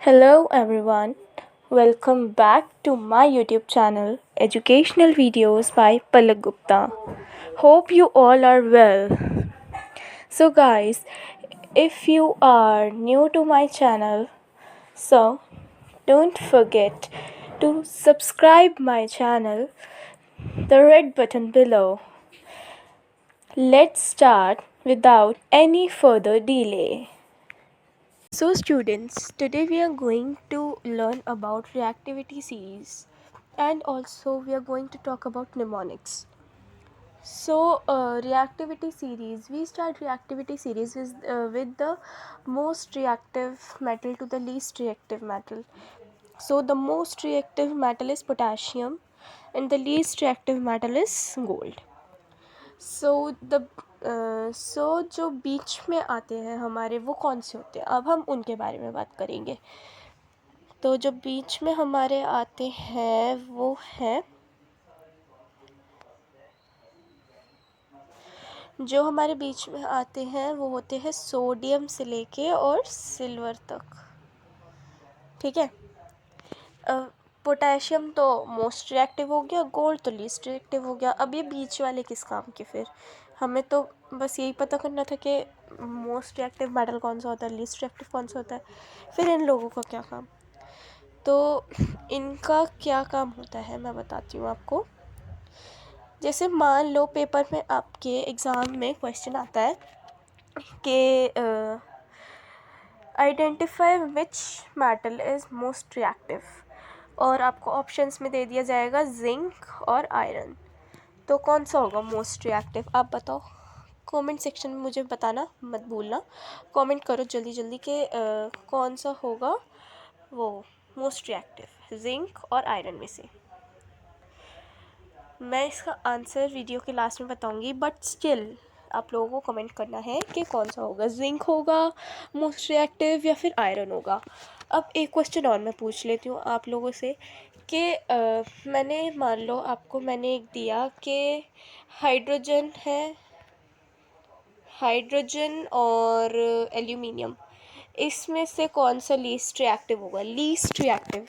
Hello everyone, welcome back to my YouTube channel Educational Videos by Palak Gupta. Hope you all are well. So guys, if you are new to my channel, so don't forget to subscribe my channel, the red button below. Let's start without any further delay. So students, today we are going to learn about reactivity series and also we are going to talk about mnemonics. So reactivity series, we start reactivity series with the most reactive metal to the least reactive metal. So the most reactive metal is potassium and the least reactive metal is gold. सो जो बीच में आते हैं हमारे वो कौन से होते हैं, अब हम उनके बारे में बात करेंगे। तो जो बीच में हमारे आते हैं वो हैं, जो हमारे बीच में आते हैं वो होते हैं सोडियम से लेके और सिल्वर तक। ठीक है, पोटेशियम तो मोस्ट रिएक्टिव हो गया, गोल्ड तो लीस्ट रिएक्टिव हो गया। अब ये बीच वाले किस काम के, फिर हमें तो बस यही पता करना था कि मोस्ट रिएक्टिव मेटल कौन सा होता है, लीस्ट रिएक्टिव कौन सा होता है, फिर इन लोगों का क्या काम। तो इनका क्या काम होता है मैं बताती हूँ आपको। जैसे मान लो पेपर में आपके एग्ज़ाम में क्वेश्चन आता है कि identify which metal is most reactive, और आपको ऑप्शंस में दे दिया जाएगा जिंक और आयरन। तो कौन सा होगा मोस्ट रिएक्टिव, आप बताओ। कमेंट सेक्शन में मुझे बताना मत भूलना, कमेंट करो जल्दी जल्दी कि कौन सा होगा वो मोस्ट रिएक्टिव, जिंक और आयरन में से। मैं इसका आंसर वीडियो के लास्ट में बताऊंगी, बट स्टिल आप लोगों को कमेंट करना है कि कौन सा होगा, जिंक होगा मोस्ट रिएक्टिव या फिर आयरन होगा। अब एक क्वेश्चन और मैं पूछ लेती हूँ आप लोगों से कि मैंने मान लो आपको मैंने एक दिया कि हाइड्रोजन है, हाइड्रोजन और एल्यूमिनियम, इसमें से कौन सा लीस्ट रिएक्टिव होगा, लीस्ट रिएक्टिव।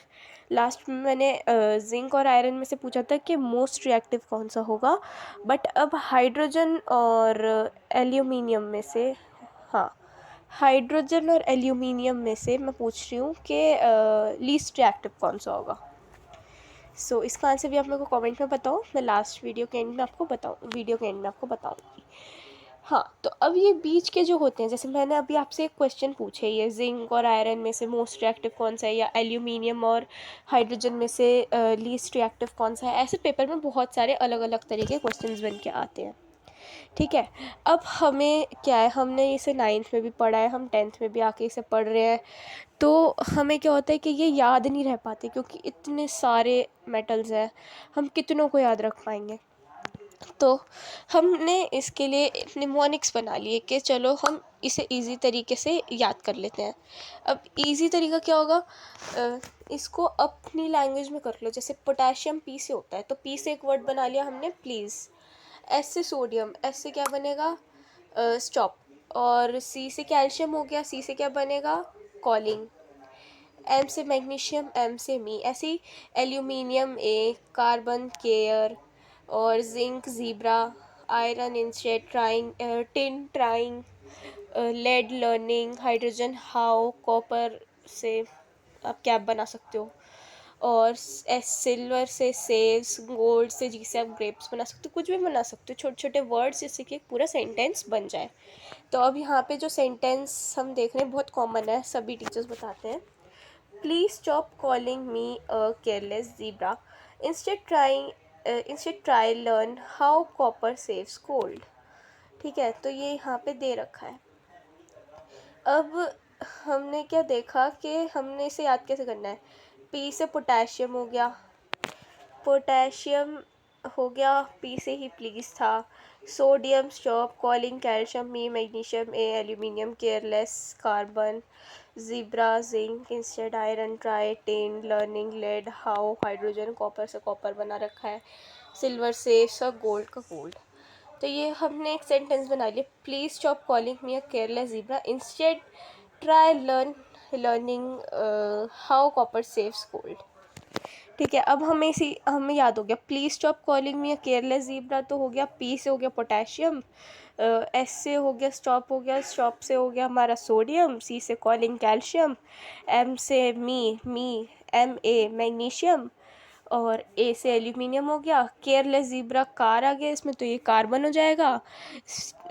लास्ट में मैंने जिंक और आयरन में से पूछा था कि मोस्ट रिएक्टिव कौन सा होगा, बट अब हाइड्रोजन और एल्यूमिनियम में से, हाँ, हाइड्रोजन और एल्यूमिनियम में से मैं पूछ रही हूँ कि लीस्ट रिएक्टिव कौन सा होगा। सो इसका आंसर भी आप मेरे को कमेंट में बताओ, मैं लास्ट वीडियो के एंड में आपको बताऊँगी। हाँ, तो अब ये बीच के जो होते हैं, जैसे मैंने अभी आपसे एक क्वेश्चन पूछे, ये जिंक और आयरन में से मोस्ट रिएक्टिव कौन सा है, या एल्यूमिनियम और हाइड्रोजन में से लीस्ट रिएक्टिव कौन सा है। ऐसे पेपर में बहुत सारे अलग अलग तरीके के क्वेश्चंस बन के आते हैं। ठीक है, अब हमें क्या है, हमने इसे 9th में भी पढ़ा है, हम 10th में भी आके इसे पढ़ रहे हैं, तो हमें क्या होता है कि ये याद नहीं रह पाते, क्योंकि इतने सारे मेटल्स हैं, हम कितनों को याद रख पाएंगे। तो हमने इसके लिए निमोनिक्स बना लिए कि चलो हम इसे इजी तरीके से याद कर लेते हैं। अब इजी तरीका क्या होगा, इसको अपनी लैंग्वेज में कर लो। जैसे पोटेशियम पी से होता है, तो पी से एक वर्ड बना लिया हमने प्लीज़। एस से सोडियम, एस से क्या बनेगा स्टॉप, और सी से कैल्शियम हो गया, सी से क्या बनेगा कॉलिंग, एम से मैग्नीशियम, एम से मी। ऐसे ही एल्यूमिनियम ए, कार्बन केयर, और zinc zebra, iron instead trying, tin trying, lead learning, hydrogen how, copper से आप क्या बना सकते हो, और सिल्वर से सेव्स, गोल्ड से जी से आप ग्रेप्स बना सकते हो, कुछ भी बना सकते हो, छोटे छोटे वर्ड्स जिससे कि एक पूरा सेंटेंस बन जाए। तो अब यहाँ पे जो सेंटेंस हम देख रहे हैं बहुत कॉमन है, सभी टीचर्स बताते हैं। Please stop calling me a careless zebra. Instead try learn how copper saves gold. ठीक है, तो ये यहाँ पे दे रखा है। अब हमने क्या देखा कि हमने इसे याद कैसे करना है। पी से पोटेशियम हो गया, पोटेशियम हो गया, पी से ही प्लीज था, sodium stop, calling calcium, me magnesium, A aluminium, careless carbon, zebra zinc, instead iron, try, tin, learning, lead, how, hydrogen, copper से कॉपर बना रखा है, सिल्वर से सब, गोल्ड का गोल्ड। तो ये हमने एक सेंटेंस बना लिया, please stop calling me a careless zebra, instead try learn learning how copper saves gold. ठीक है, अब हमें याद हो गया please stop calling me a careless zebra, तो हो गया पी से हो गया पोटेशियम, एस से हो गया स्टॉप, हो गया स्टॉप से हो गया हमारा सोडियम, सी से कॉलिंग कैल्शियम, एम से मी एम ए मैग्नीशियम, और ए से एल्यूमिनियम हो गया। केयरलेस ज़ीब्रा कार आ गया इसमें, तो ये कार्बन हो जाएगा।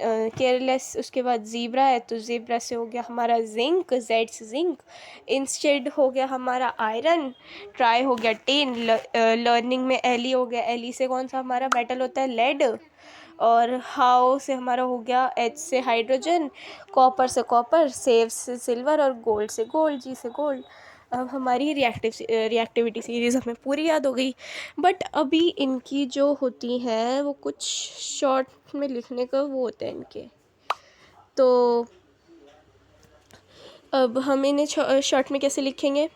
केयरलेस उसके बाद ज़ीब्रा है, तो ज़ीब्रा से हो गया हमारा जिंक, जेड से जिंक। इंस्टेड हो गया हमारा आयरन। ट्राई हो गया टिन। लर्निंग में एली हो गया, एली से कौन सा हमारा मेटल होता है, लेड। और हाउ से हमारा हो गया एच से हाइड्रोजन, कॉपर से कॉपर, सेव से सिल्वर, और गोल्ड से गोल्ड, जी से गोल्ड। अब हमारी रिएक्टिविटी सीरीज़ हमें पूरी याद हो गई, बट अभी इनकी जो होती हैं वो कुछ शॉर्ट में लिखने का वो होते हैं इनके, तो अब हम इन्हें शॉर्ट में कैसे लिखेंगे,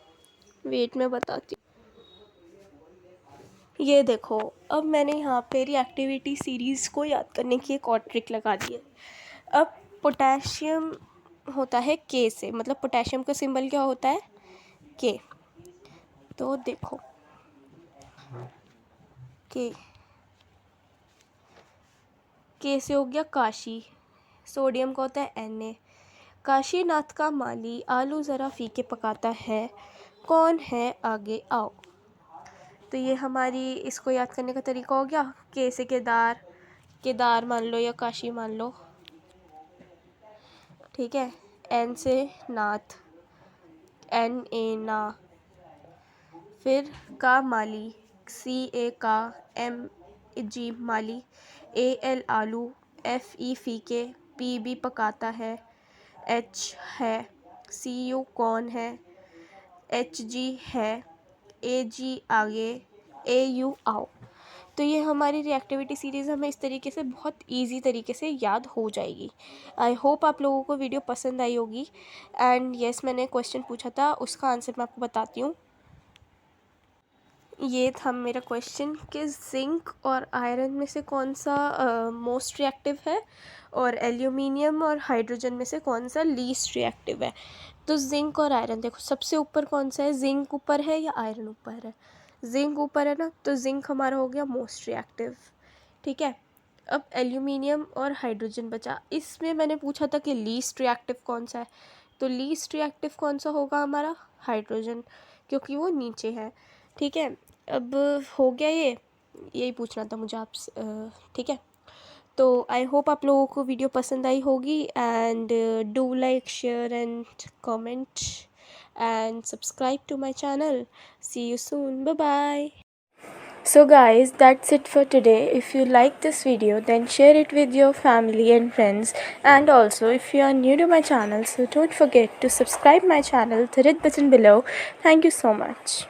वेट में बताती हूँ। ये देखो, अब मैंने यहाँ पे रिएक्टिविटी सीरीज़ को याद करने की एक और ट्रिक लगा दी है। अब पोटेशियम होता है के से, मतलब पोटेशियम का सिंबल क्या होता है, के। तो देखो के से हो गया काशी, सोडियम का होता है Na। काशीनाथ का माली आलू ज़रा फीके पकाता है, कौन है आगे आओ। तो ये हमारी इसको याद करने का तरीका हो गया। के से केदार, केदार मान लो या काशी मान लो, ठीक है। एन से नाथ, Na ना। फिर का माली, Ca का, Mg माली, Al आलू, Fe फीके, Pb पकाता है, H है, Cu कौन है, Hg है, Ag आगे, Au आओ। तो ये हमारी रिएक्टिविटी सीरीज़ हमें इस तरीके से बहुत इजी तरीके से याद हो जाएगी। आई होप आप लोगों को वीडियो पसंद आई होगी। एंड यस, मैंने क्वेश्चन पूछा था, उसका आंसर मैं आपको बताती हूँ। ये था मेरा क्वेश्चन कि जिंक और आयरन में से कौन सा मोस्ट रिएक्टिव है, और एल्यूमिनियम और हाइड्रोजन में से कौन सा लीस्ट रिएक्टिव है। तो जिंक और आयरन देखो, सबसे ऊपर कौन सा है, जिंक ऊपर है या आयरन ऊपर है, जिंक ऊपर है ना, तो जिंक हमारा हो गया मोस्ट रिएक्टिव, ठीक है। अब एल्यूमिनियम और हाइड्रोजन बचा, इसमें मैंने पूछा था कि लीस्ट रिएक्टिव कौन सा है, तो लीस्ट रिएक्टिव कौन सा होगा हमारा, हाइड्रोजन, क्योंकि वो नीचे है, ठीक है। अब हो गया ये, यही पूछना था मुझे आपसे, ठीक है। तो आई होप आप लोगों को वीडियो पसंद आई होगी, and do like, share and comment and subscribe to my channel. See you soon. Bye bye. So guys, that's it for today. If you like this video, then share it with your family and friends. And also, if you are new to my channel, so don't forget to subscribe my channel, the red button below. Thank you so much.